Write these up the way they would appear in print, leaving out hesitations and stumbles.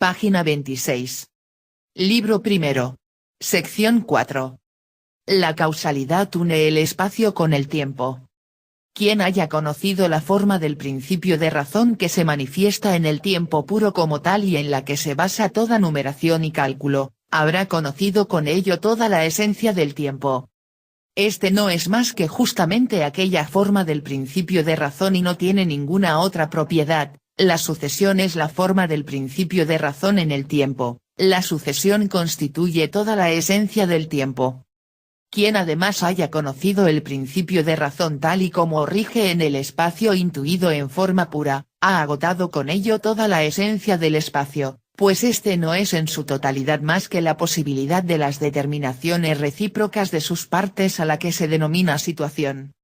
Página 26. Libro primero. Sección 4. La causalidad une el espacio con el tiempo. Quien haya conocido la forma del principio de razón que se manifiesta en el tiempo puro como tal y en la que se basa toda numeración y cálculo, habrá conocido con ello toda la esencia del tiempo. Este no es más que justamente aquella forma del principio de razón y no tiene ninguna otra propiedad. La sucesión es la forma del principio de razón en el tiempo, la sucesión constituye toda la esencia del tiempo. Quien además haya conocido el principio de razón tal y como rige en el espacio intuido en forma pura, ha agotado con ello toda la esencia del espacio, pues este no es en su totalidad más que la posibilidad de las determinaciones recíprocas de sus partes a la que se denomina situación.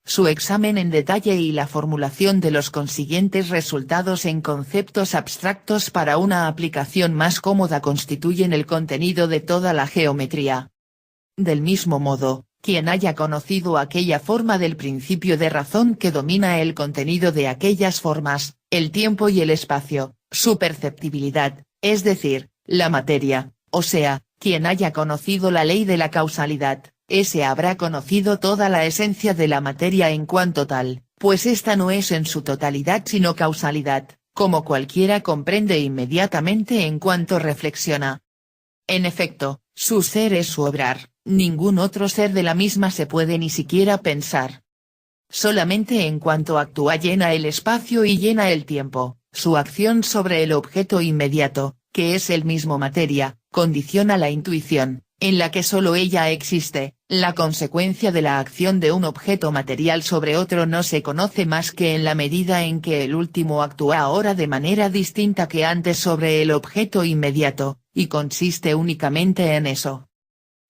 Su examen en detalle y la formulación de los consiguientes resultados en conceptos abstractos para una aplicación más cómoda constituyen el contenido de toda la geometría. Del mismo modo, quien haya conocido aquella forma del principio de razón que domina el contenido de aquellas formas, el tiempo y el espacio, su perceptibilidad, es decir, la materia, o sea, quien haya conocido la ley de la causalidad, ese habrá conocido toda la esencia de la materia en cuanto tal, pues esta no es en su totalidad sino causalidad, como cualquiera comprende inmediatamente en cuanto reflexiona. En efecto, su ser es su obrar, ningún otro ser de la misma se puede ni siquiera pensar. Solamente en cuanto actúa llena el espacio y llena el tiempo, su acción sobre el objeto inmediato, que es el mismo materia, condiciona la intuición, en la que solo ella existe. La consecuencia de la acción de un objeto material sobre otro no se conoce más que en la medida en que el último actúa ahora de manera distinta que antes sobre el objeto inmediato, y consiste únicamente en eso.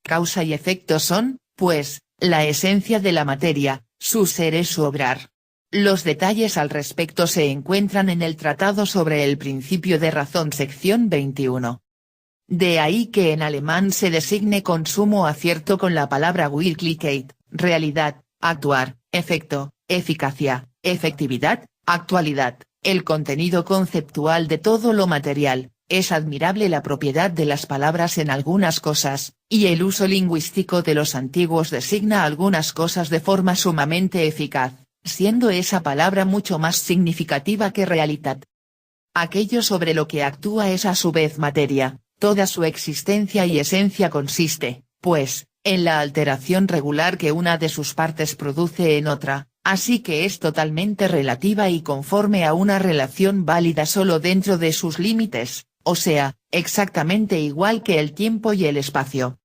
Causa y efecto son, pues, la esencia de la materia, su ser es su obrar. Los detalles al respecto se encuentran en el Tratado sobre el Principio de Razón sección 21. De ahí que en alemán se designe con sumo acierto con la palabra Wirklichkeit, realidad, actuar, efecto, eficacia, efectividad, actualidad, el contenido conceptual de todo lo material. Es admirable la propiedad de las palabras en algunas cosas, y el uso lingüístico de los antiguos designa algunas cosas de forma sumamente eficaz, siendo esa palabra mucho más significativa que realidad. Aquello sobre lo que actúa es a su vez materia. Toda su existencia y esencia consiste, pues, en la alteración regular que una de sus partes produce en otra, así que es totalmente relativa y conforme a una relación válida solo dentro de sus límites, o sea, exactamente igual que el tiempo y el espacio.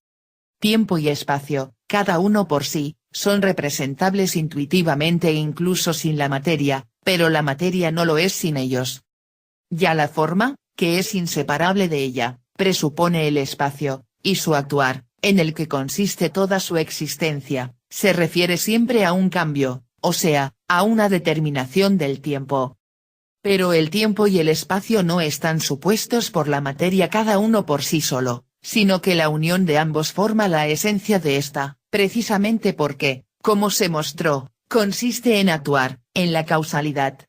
Tiempo y espacio, cada uno por sí, son representables intuitivamente incluso sin la materia, pero la materia no lo es sin ellos. Ya la forma, que es inseparable de ella, presupone el espacio, y su actuar, en el que consiste toda su existencia, se refiere siempre a un cambio, o sea, a una determinación del tiempo. Pero el tiempo y el espacio no están supuestos por la materia cada uno por sí solo, sino que la unión de ambos forma la esencia de ésta, precisamente porque, como se mostró, consiste en actuar, en la causalidad.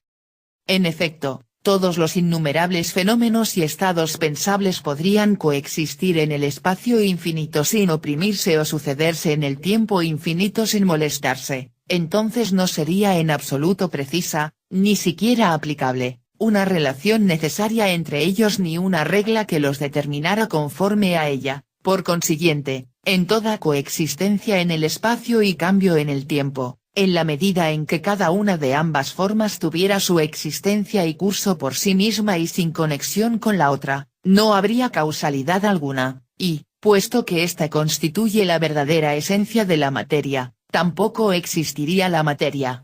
En efecto, todos los innumerables fenómenos y estados pensables podrían coexistir en el espacio infinito sin oprimirse o sucederse en el tiempo infinito sin molestarse, entonces no sería en absoluto precisa, ni siquiera aplicable, una relación necesaria entre ellos ni una regla que los determinara conforme a ella. Por consiguiente, en toda coexistencia en el espacio y cambio en el tiempo, en la medida en que cada una de ambas formas tuviera su existencia y curso por sí misma y sin conexión con la otra, no habría causalidad alguna, y, puesto que ésta constituye la verdadera esencia de la materia, tampoco existiría la materia.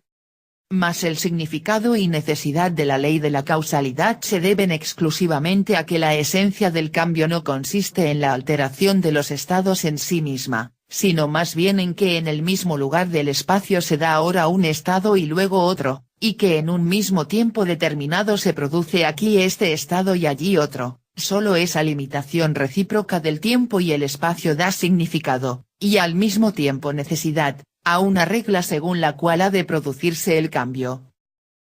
Mas el significado y necesidad de la ley de la causalidad se deben exclusivamente a que la esencia del cambio no consiste en la alteración de los estados en sí misma, sino más bien en que en el mismo lugar del espacio se da ahora un estado y luego otro, y que en un mismo tiempo determinado se produce aquí este estado y allí otro. Solo esa limitación recíproca del tiempo y el espacio da significado, y al mismo tiempo necesidad, a una regla según la cual ha de producirse el cambio.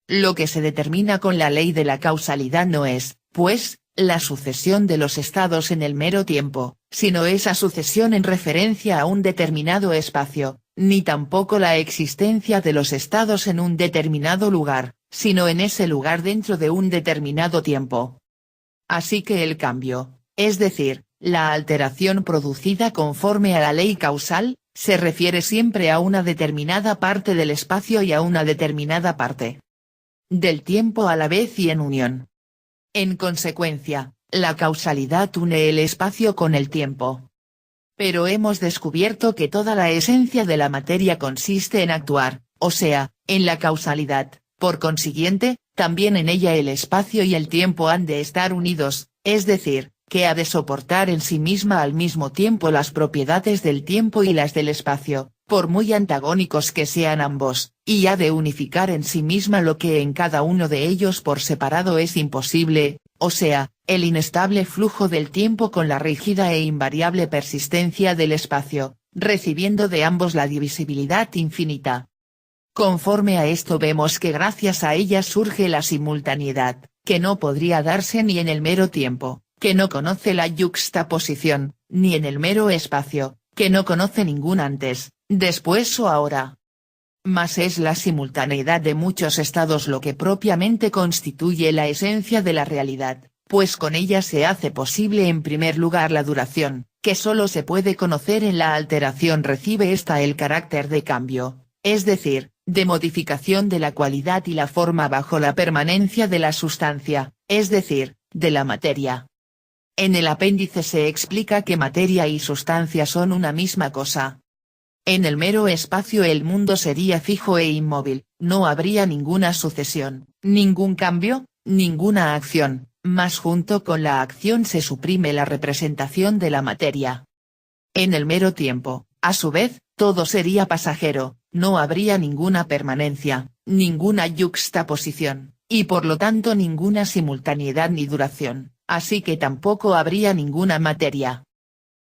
Lo que se determina con la ley de la causalidad no es, pues, la sucesión de los estados en el mero tiempo, sino esa sucesión en referencia a un determinado espacio, ni tampoco la existencia de los estados en un determinado lugar, sino en ese lugar dentro de un determinado tiempo. Así que el cambio, es decir, la alteración producida conforme a la ley causal, se refiere siempre a una determinada parte del espacio y a una determinada parte del tiempo a la vez y en unión. En consecuencia, la causalidad une el espacio con el tiempo. Pero hemos descubierto que toda la esencia de la materia consiste en actuar, o sea, en la causalidad, por consiguiente, también en ella el espacio y el tiempo han de estar unidos, es decir, que ha de soportar en sí misma al mismo tiempo las propiedades del tiempo y las del espacio, por muy antagónicos que sean ambos, y ha de unificar en sí misma lo que en cada uno de ellos por separado es imposible, o sea, el inestable flujo del tiempo con la rígida e invariable persistencia del espacio, recibiendo de ambos la divisibilidad infinita. Conforme a esto vemos que gracias a ella surge la simultaneidad, que no podría darse ni en el mero tiempo, que no conoce la yuxtaposición, ni en el mero espacio, que no conoce ningún antes, después o ahora. Mas es la simultaneidad de muchos estados lo que propiamente constituye la esencia de la realidad, pues con ella se hace posible en primer lugar la duración, que solo se puede conocer en la alteración recibe ésta el carácter de cambio, es decir, de modificación de la cualidad y la forma bajo la permanencia de la sustancia, es decir, de la materia. En el apéndice se explica que materia y sustancia son una misma cosa. En el mero espacio el mundo sería fijo e inmóvil, no habría ninguna sucesión, ningún cambio, ninguna acción, mas junto con la acción se suprime la representación de la materia. En el mero tiempo, a su vez, todo sería pasajero, no habría ninguna permanencia, ninguna yuxtaposición, y por lo tanto ninguna simultaneidad ni duración, así que tampoco habría ninguna materia.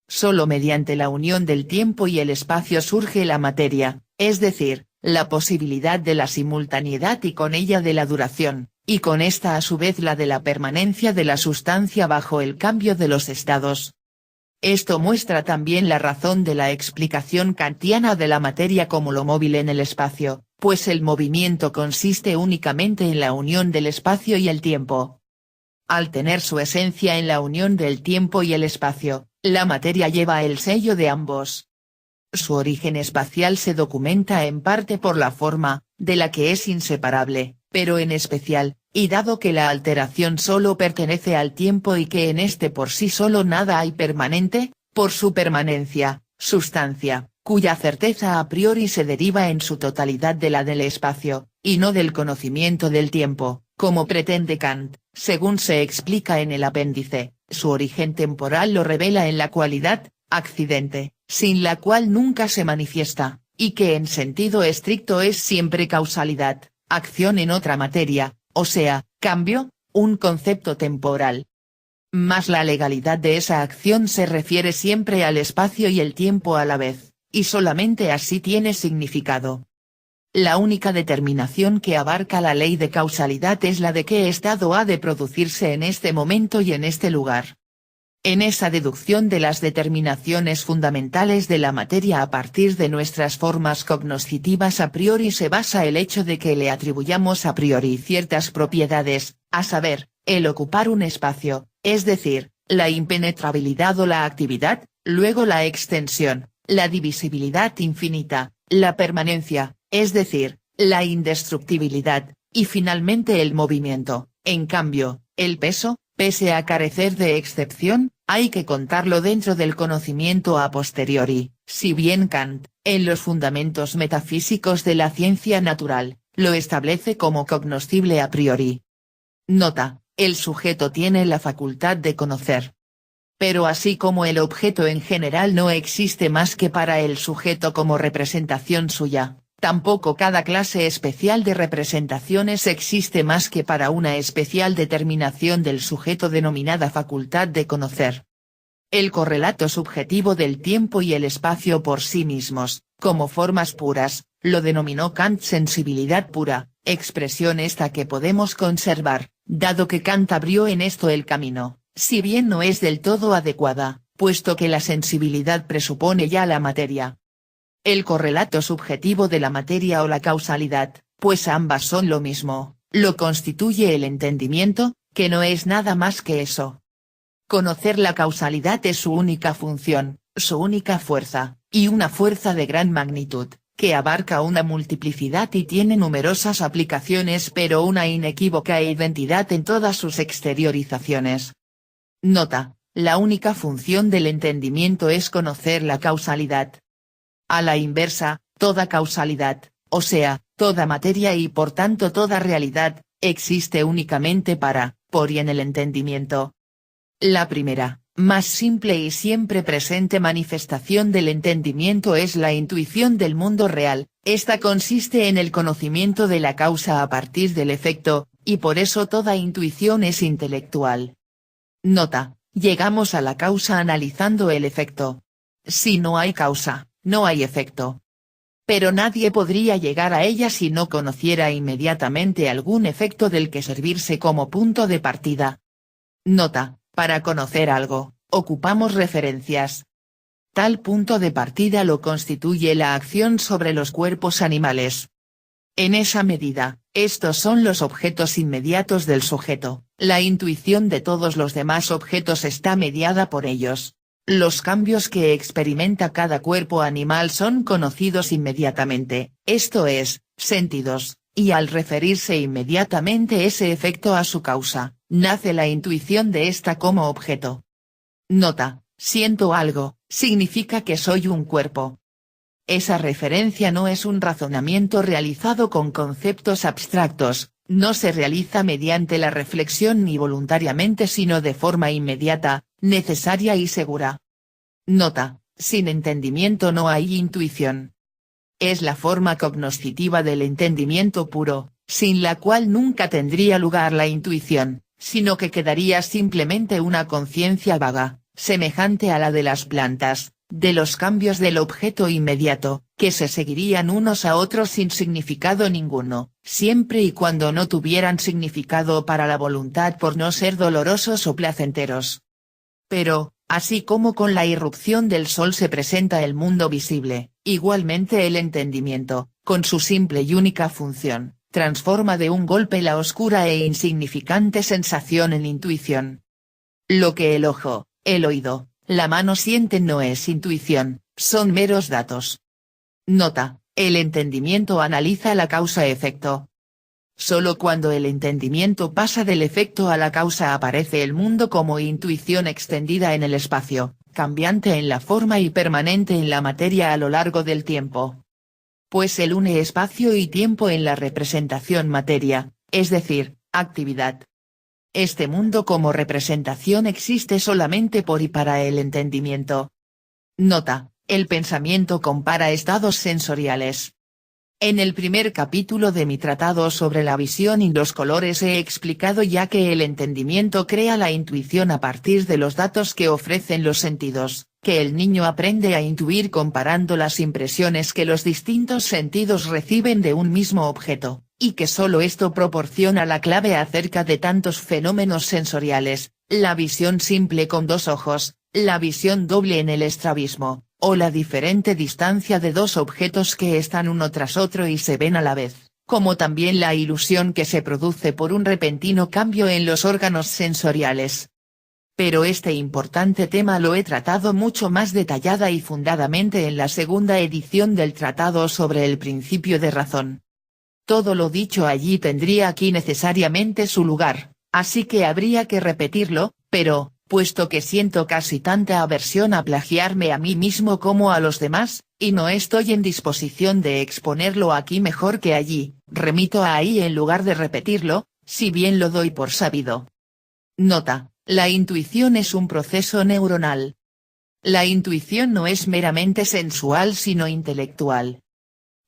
Solo mediante la unión del tiempo y el espacio surge la materia, es decir, la posibilidad de la simultaneidad y con ella de la duración, y con esta a su vez la de la permanencia de la sustancia bajo el cambio de los estados. Esto muestra también la razón de la explicación kantiana de la materia como lo móvil en el espacio, pues el movimiento consiste únicamente en la unión del espacio y el tiempo. Al tener su esencia en la unión del tiempo y el espacio, la materia lleva el sello de ambos. Su origen espacial se documenta en parte por la forma, de la que es inseparable, pero en especial, y dado que la alteración solo pertenece al tiempo y que en este por sí solo nada hay permanente, por su permanencia, sustancia, cuya certeza a priori se deriva en su totalidad de la del espacio, y no del conocimiento del tiempo, como pretende Kant, según se explica en el apéndice, su origen temporal lo revela en la cualidad, accidente, sin la cual nunca se manifiesta, y que en sentido estricto es siempre causalidad, acción en otra materia, o sea, cambio, un concepto temporal. Mas la legalidad de esa acción se refiere siempre al espacio y el tiempo a la vez, y solamente así tiene significado. La única determinación que abarca la ley de causalidad es la de qué estado ha de producirse en este momento y en este lugar. En esa deducción de las determinaciones fundamentales de la materia a partir de nuestras formas cognoscitivas a priori se basa el hecho de que le atribuyamos a priori ciertas propiedades, a saber, el ocupar un espacio, es decir, la impenetrabilidad o la actividad, luego la extensión, la divisibilidad infinita, la permanencia, es decir, la indestructibilidad, y finalmente el movimiento. En cambio, el peso, pese a carecer de excepción, hay que contarlo dentro del conocimiento a posteriori, si bien Kant, en los fundamentos metafísicos de la ciencia natural, lo establece como cognoscible a priori. Nota, el sujeto tiene la facultad de conocer. Pero así como el objeto en general no existe más que para el sujeto como representación suya, tampoco cada clase especial de representaciones existe más que para una especial determinación del sujeto denominada facultad de conocer. El correlato subjetivo del tiempo y el espacio por sí mismos, como formas puras, lo denominó Kant sensibilidad pura, expresión esta que podemos conservar, dado que Kant abrió en esto el camino, si bien no es del todo adecuada, puesto que la sensibilidad presupone ya la materia. El correlato subjetivo de la materia o la causalidad, pues ambas son lo mismo, lo constituye el entendimiento, que no es nada más que eso. Conocer la causalidad es su única función, su única fuerza, y una fuerza de gran magnitud, que abarca una multiplicidad y tiene numerosas aplicaciones pero una inequívoca identidad en todas sus exteriorizaciones. Nota: la única función del entendimiento es conocer la causalidad. A la inversa, toda causalidad, o sea, toda materia y por tanto toda realidad, existe únicamente por y en el entendimiento. La primera, más simple y siempre presente manifestación del entendimiento es la intuición del mundo real. Esta consiste en el conocimiento de la causa a partir del efecto, y por eso toda intuición es intelectual. Nota: llegamos a la causa analizando el efecto. Si no hay causa, no hay efecto. Pero nadie podría llegar a ella si no conociera inmediatamente algún efecto del que servirse como punto de partida. Nota: para conocer algo, ocupamos referencias. Tal punto de partida lo constituye la acción sobre los cuerpos animales. En esa medida, estos son los objetos inmediatos del sujeto, la intuición de todos los demás objetos está mediada por ellos. Los cambios que experimenta cada cuerpo animal son conocidos inmediatamente, esto es, sentidos, y al referirse inmediatamente ese efecto a su causa, nace la intuición de ésta como objeto. Nota: siento algo, significa que soy un cuerpo. Esa referencia no es un razonamiento realizado con conceptos abstractos, no se realiza mediante la reflexión ni voluntariamente sino de forma inmediata, necesaria y segura. Nota: sin entendimiento no hay intuición. Es la forma cognoscitiva del entendimiento puro, sin la cual nunca tendría lugar la intuición, sino que quedaría simplemente una conciencia vaga, semejante a la de las plantas, de los cambios del objeto inmediato, que se seguirían unos a otros sin significado ninguno, siempre y cuando no tuvieran significado para la voluntad por no ser dolorosos o placenteros. Pero, así como con la irrupción del sol se presenta el mundo visible, igualmente el entendimiento, con su simple y única función, transforma de un golpe la oscura e insignificante sensación en intuición. Lo que el ojo, el oído, la mano sienten no es intuición, son meros datos. Nota: el entendimiento analiza la causa-efecto. Solo cuando el entendimiento pasa del efecto a la causa aparece el mundo como intuición extendida en el espacio, cambiante en la forma y permanente en la materia a lo largo del tiempo. Pues él une espacio y tiempo en la representación materia, es decir, actividad. Este mundo como representación existe solamente por y para el entendimiento. Nota: el pensamiento compara estados sensoriales. En el primer capítulo de mi tratado sobre la visión y los colores he explicado ya que el entendimiento crea la intuición a partir de los datos que ofrecen los sentidos, que el niño aprende a intuir comparando las impresiones que los distintos sentidos reciben de un mismo objeto, y que solo esto proporciona la clave acerca de tantos fenómenos sensoriales, la visión simple con dos ojos, la visión doble en el estrabismo, o la diferente distancia de dos objetos que están uno tras otro y se ven a la vez, como también la ilusión que se produce por un repentino cambio en los órganos sensoriales. Pero este importante tema lo he tratado mucho más detallada y fundadamente en la segunda edición del Tratado sobre el Principio de Razón. Todo lo dicho allí tendría aquí necesariamente su lugar, así que habría que repetirlo, pero, puesto que siento casi tanta aversión a plagiarme a mí mismo como a los demás, y no estoy en disposición de exponerlo aquí mejor que allí, remito a ahí en lugar de repetirlo, si bien lo doy por sabido. Nota: la intuición es un proceso neuronal. La intuición no es meramente sensual sino intelectual.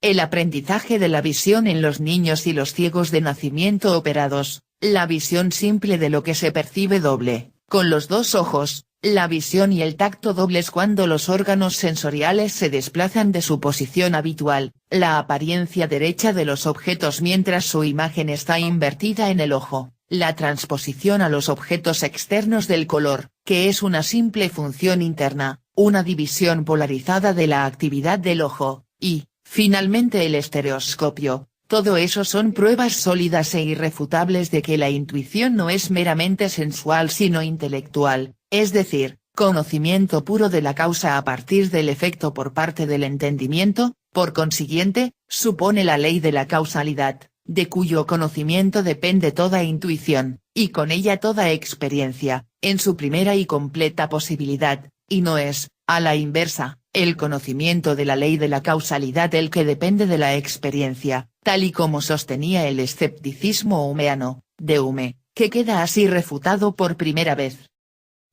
El aprendizaje de la visión en los niños y los ciegos de nacimiento operados, la visión simple de lo que se percibe doble, con los dos ojos, la visión y el tacto dobles cuando los órganos sensoriales se desplazan de su posición habitual, la apariencia derecha de los objetos mientras su imagen está invertida en el ojo, la transposición a los objetos externos del color, que es una simple función interna, una división polarizada de la actividad del ojo, y, finalmente el estereoscopio. Todo eso son pruebas sólidas e irrefutables de que la intuición no es meramente sensual sino intelectual, es decir, conocimiento puro de la causa a partir del efecto por parte del entendimiento. Por consiguiente, supone la ley de la causalidad, de cuyo conocimiento depende toda intuición, y con ella toda experiencia, en su primera y completa posibilidad, y no es, a la inversa, el conocimiento de la ley de la causalidad el que depende de la experiencia, tal y como sostenía el escepticismo humeano, de Hume, que queda así refutado por primera vez.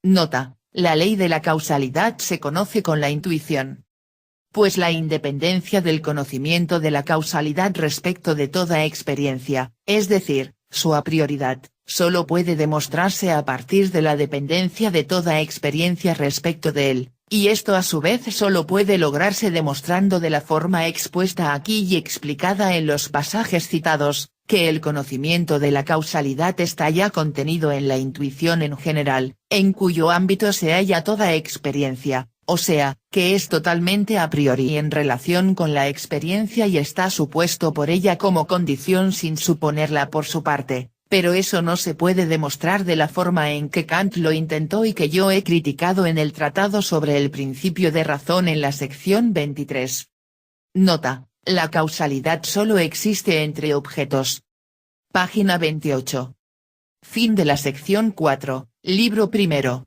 Nota: la ley de la causalidad se conoce con la intuición. Pues la independencia del conocimiento de la causalidad respecto de toda experiencia, es decir, su a prioridad, solo puede demostrarse a partir de la dependencia de toda experiencia respecto de él, y esto a su vez solo puede lograrse demostrando de la forma expuesta aquí y explicada en los pasajes citados, que el conocimiento de la causalidad está ya contenido en la intuición en general, en cuyo ámbito se halla toda experiencia, o sea, que es totalmente a priori en relación con la experiencia y está supuesto por ella como condición sin suponerla por su parte, pero eso no se puede demostrar de la forma en que Kant lo intentó y que yo he criticado en el Tratado sobre el principio de razón en la sección 23. Nota: la causalidad solo existe entre objetos. Página 28. Fin de la sección 4, libro primero.